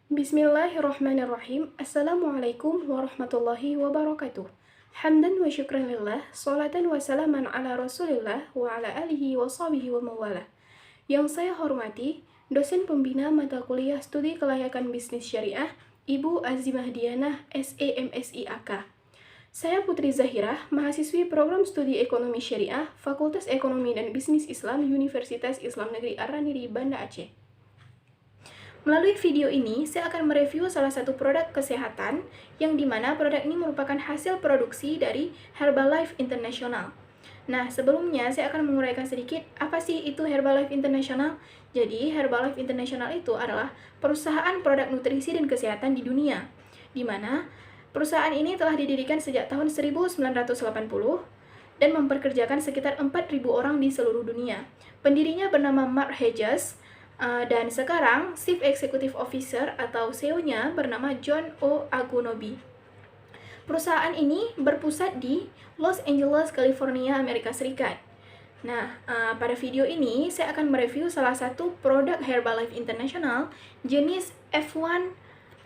Bismillahirrahmanirrahim. Assalamualaikum warahmatullahi wabarakatuh. Hamdan wa syukran lillah, salatan wa salaman ala rasulillah wa ala alihi wa sahbihi wa mawalah. Yang saya hormati, dosen pembina mata kuliah studi kelayakan bisnis syariah, Ibu Azimah Dianah, SEMSI AK. Saya Putri Zahirah, mahasiswi program studi ekonomi syariah, Fakultas Ekonomi dan Bisnis Islam, Universitas Islam Negeri Ar-Raniri, Banda Aceh. Melalui video ini, saya akan mereview salah satu produk kesehatan yang dimana produk ini merupakan hasil produksi dari Herbalife International. Nah, sebelumnya saya akan menguraikan sedikit apa sih itu Herbalife International. Jadi, Herbalife International itu adalah perusahaan produk nutrisi dan kesehatan di dunia, di mana perusahaan ini telah didirikan sejak tahun 1980 dan memperkerjakan sekitar 4.000 orang di seluruh dunia. Pendirinya bernama Mark Hedges, dan sekarang Chief Executive Officer atau CEO-nya bernama John O. Agunobi. Perusahaan ini berpusat di Los Angeles, California, Amerika Serikat. Nah, pada video ini saya akan mereview salah satu produk Herbalife International jenis F1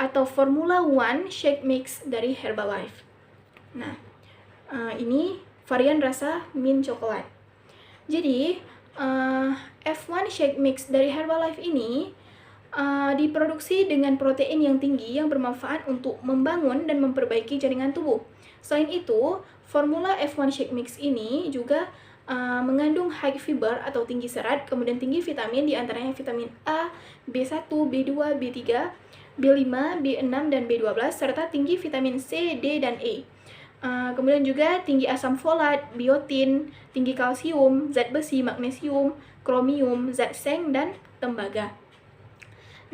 atau Formula One Shake Mix dari Herbalife. Nah, ini varian rasa mint coklat. Jadi, F1 Shake Mix dari Herbalife ini diproduksi dengan protein yang tinggi yang bermanfaat untuk membangun dan memperbaiki jaringan tubuh. Selain itu, formula F1 Shake Mix ini juga mengandung high fiber atau tinggi serat, kemudian tinggi vitamin, diantaranya vitamin A, B1, B2, B3, B5, B6, dan B12, serta tinggi vitamin C, D, dan E. Kemudian juga tinggi asam folat, biotin, tinggi kalsium, zat besi, magnesium, kromium, zat seng, dan tembaga.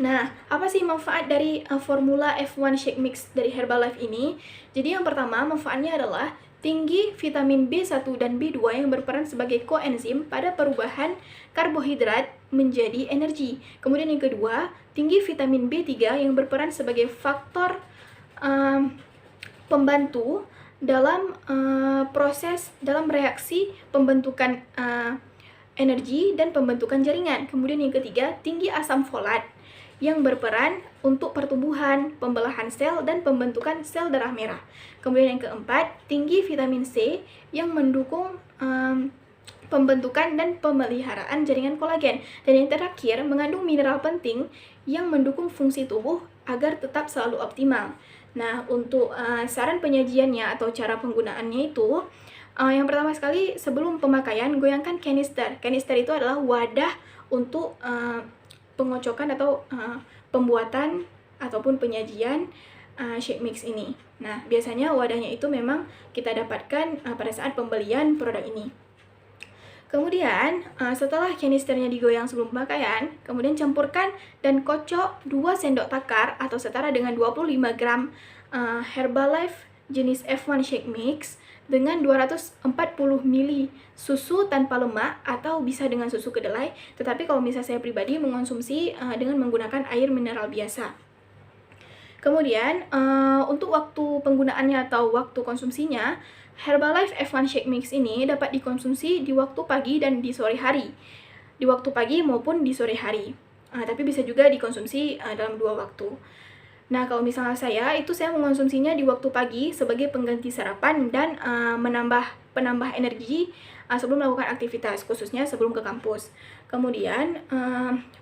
Nah, apa sih manfaat dari formula F1 Shake Mix dari Herbalife ini? Jadi yang pertama, manfaatnya adalah tinggi vitamin B1 dan B2 yang berperan sebagai koenzim pada perubahan karbohidrat menjadi energi. Kemudian yang kedua, tinggi vitamin B3 yang berperan sebagai faktor pembantu dalam dalam reaksi pembentukan energi dan pembentukan jaringan. Kemudian yang ketiga, tinggi asam folat yang berperan untuk pertumbuhan, pembelahan sel, dan pembentukan sel darah merah. Kemudian yang keempat, tinggi vitamin C yang mendukung pembentukan dan pemeliharaan jaringan kolagen. Dan yang terakhir, mengandung mineral penting yang mendukung fungsi tubuh agar tetap selalu optimal. Nah, untuk saran penyajiannya atau cara penggunaannya itu, yang pertama sekali sebelum pemakaian, goyangkan kanister. Kanister itu adalah wadah untuk pengocokan atau pembuatan ataupun penyajian shake mix ini. Nah, biasanya wadahnya itu memang kita dapatkan pada saat pembelian produk ini. Kemudian, setelah kanisternya digoyang sebelum pemakaian, kemudian campurkan dan kocok 2 sendok takar atau setara dengan 25 gram Herbalife jenis F1 Shake Mix dengan 240 ml susu tanpa lemak atau bisa dengan susu kedelai. Tetapi kalau misalnya saya pribadi mengonsumsi dengan menggunakan air mineral biasa. Kemudian, untuk waktu penggunaannya atau waktu konsumsinya, Herbalife F1 Shake Mix ini dapat dikonsumsi di waktu pagi dan di sore hari. Di waktu pagi maupun di sore hari. Tapi bisa juga dikonsumsi dalam 2 waktu. Nah, kalau misalnya saya mengonsumsinya di waktu pagi sebagai pengganti sarapan dan penambah energi sebelum melakukan aktivitas, khususnya sebelum ke kampus. Kemudian,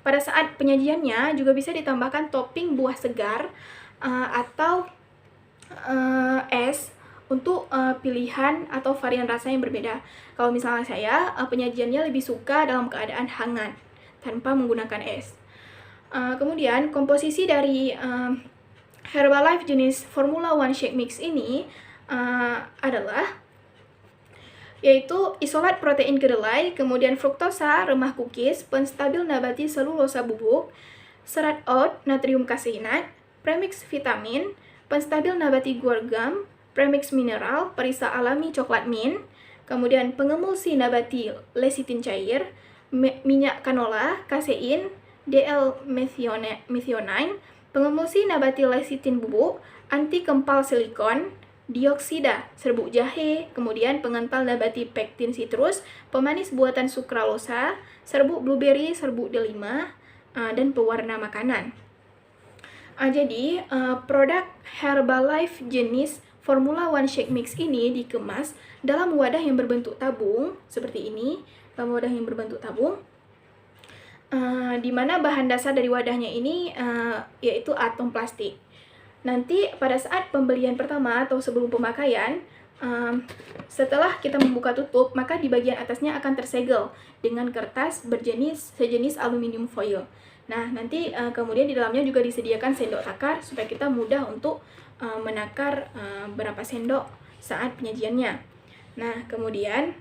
pada saat penyajiannya juga bisa ditambahkan topping buah segar atau es untuk pilihan atau varian rasa yang berbeda. Kalau misalnya saya, penyajiannya lebih suka dalam keadaan hangat, tanpa menggunakan es. Kemudian, komposisi dari Herbalife jenis Formula One Shake Mix ini adalah yaitu isolat protein kedelai, kemudian fruktosa, remah kukis, penstabil nabati selulosa bubuk, serat oat, natrium kaseinat, premix vitamin, penstabil nabati guar gum, premix mineral, perisa alami coklat mint, kemudian pengemulsi nabati lecitin cair, minyak canola, kasein, DL-methionine, pengemulsi nabati lecitin bubuk, anti kempal silikon, dioksida serbuk jahe, kemudian pengental nabati pektin citrus, pemanis buatan sukralosa, serbuk blueberry, serbuk delima, dan pewarna makanan. Produk Herbalife jenis Formula One Shake Mix ini dikemas dalam wadah yang berbentuk tabung seperti ini, dalam wadah yang berbentuk tabung, di mana bahan dasar dari wadahnya ini yaitu atom plastik. Nanti pada saat pembelian pertama atau sebelum pemakaian, setelah kita membuka tutup, maka di bagian atasnya akan tersegel dengan kertas sejenis aluminium foil. Nah, nanti kemudian di dalamnya juga disediakan sendok takar supaya kita mudah untuk menakar berapa sendok saat penyajiannya. Nah, kemudian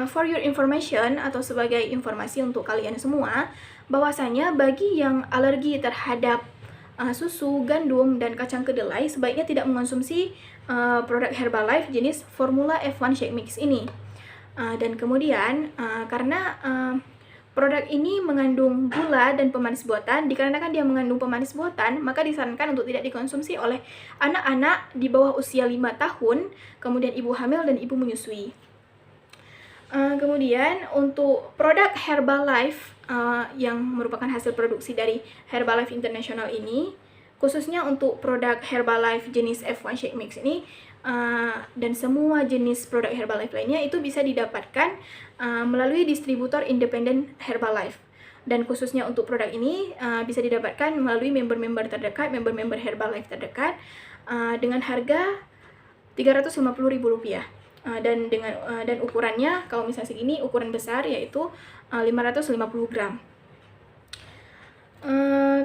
for your information atau sebagai informasi untuk kalian semua, bahwasanya bagi yang alergi terhadap susu, gandum, dan kacang kedelai sebaiknya tidak mengonsumsi produk Herbalife jenis Formula F1 Shake Mix ini. Dan kemudian karena produk ini mengandung gula dan pemanis buatan, dikarenakan dia mengandung pemanis buatan, maka disarankan untuk tidak dikonsumsi oleh anak-anak di bawah usia 5 tahun, kemudian ibu hamil dan ibu menyusui. Kemudian untuk produk Herbalife yang merupakan hasil produksi dari Herbalife International ini, khususnya untuk produk Herbalife jenis F1 Shake Mix ini, dan semua jenis produk Herbalife lainnya itu bisa didapatkan melalui distributor independen Herbalife. Dan khususnya untuk produk ini bisa didapatkan melalui member-member terdekat, member-member Herbalife terdekat dengan harga Rp350.000. Dan ukurannya kalau misalnya segini, ukuran besar yaitu 550 gram.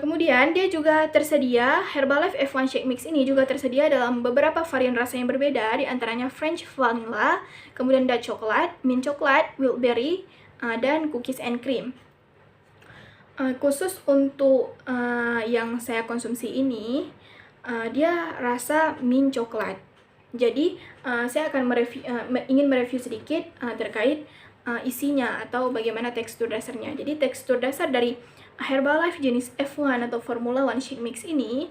Kemudian dia juga tersedia, Herbalife F1 Shake Mix ini juga tersedia dalam beberapa varian rasa yang berbeda, di antaranya French Vanilla, kemudian Dark Chocolate, Mint Chocolate, Wildberry, dan Cookies and Cream. Khusus untuk yang saya konsumsi ini, dia rasa Mint Chocolate. Jadi saya akan ingin mereview sedikit terkait isinya atau bagaimana tekstur dasarnya. Jadi tekstur dasar dari Herbalife jenis F1 atau Formula One Shake Mix ini,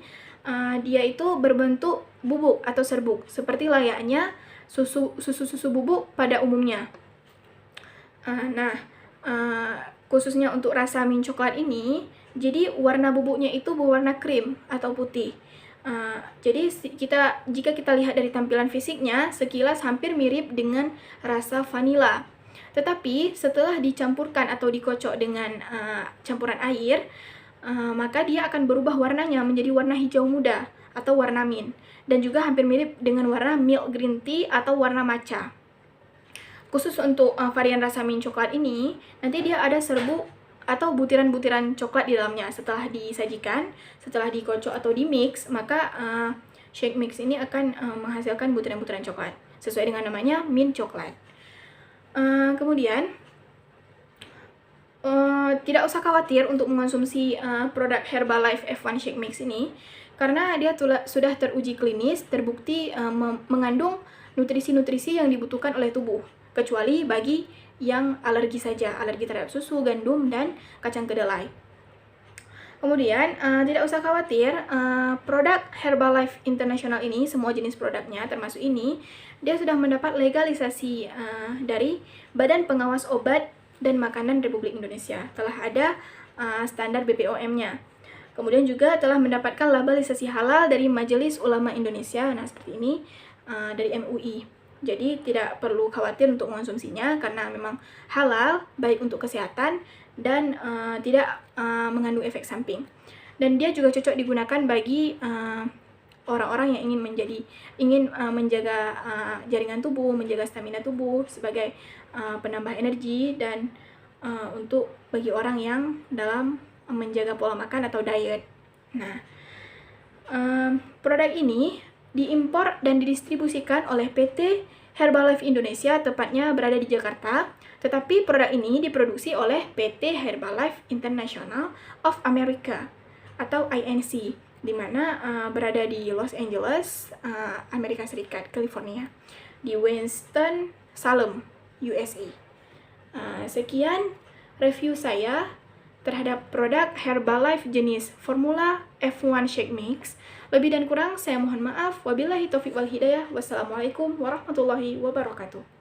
dia itu berbentuk bubuk atau serbuk, seperti layaknya susu bubuk pada umumnya. Khususnya untuk rasa mint coklat ini, jadi warna bubuknya itu berwarna krim atau putih. Jadi jika kita lihat dari tampilan fisiknya, sekilas hampir mirip dengan rasa vanila. Tetapi setelah dicampurkan atau dikocok dengan campuran air, maka dia akan berubah warnanya menjadi warna hijau muda atau warna mint, dan juga hampir mirip dengan warna milk green tea atau warna matcha. Khusus untuk varian rasa mint coklat ini, nanti dia ada serbuk atau butiran-butiran coklat di dalamnya. Setelah disajikan, setelah dikocok atau dimix, maka shake mix ini akan menghasilkan butiran-butiran coklat sesuai dengan namanya mint coklat. Kemudian tidak usah khawatir untuk mengonsumsi produk Herbalife F1 Shake Mix ini, karena dia sudah teruji klinis, terbukti mengandung nutrisi-nutrisi yang dibutuhkan oleh tubuh, kecuali bagi yang alergi saja, alergi terhadap susu, gandum, dan kacang kedelai. Kemudian tidak usah khawatir, produk Herbalife International ini, semua jenis produknya termasuk ini, dia sudah mendapat legalisasi dari Badan Pengawas Obat dan Makanan Republik Indonesia. Telah ada standar BPOM-nya. Kemudian juga telah mendapatkan labelisasi halal dari Majelis Ulama Indonesia, nah seperti ini, dari MUI. Jadi tidak perlu khawatir untuk mengonsumsinya karena memang halal, baik untuk kesehatan, dan tidak mengandung efek samping. Dan dia juga cocok digunakan bagi orang-orang yang ingin menjaga jaringan tubuh, menjaga stamina tubuh sebagai penambah energi, dan untuk bagi orang yang dalam menjaga pola makan atau diet. Nah, produk ini diimpor dan didistribusikan oleh PT Herbalife Indonesia, tepatnya berada di Jakarta. Tetapi produk ini diproduksi oleh PT Herbalife International of America atau INC, di mana berada di Los Angeles, Amerika Serikat, California, di Winston-Salem, USA. Sekian review saya terhadap produk Herbalife jenis Formula F1 Shake Mix. Lebih dan kurang saya mohon maaf. Wabillahi taufiq wal hidayah. Wassalamualaikum warahmatullahi wabarakatuh.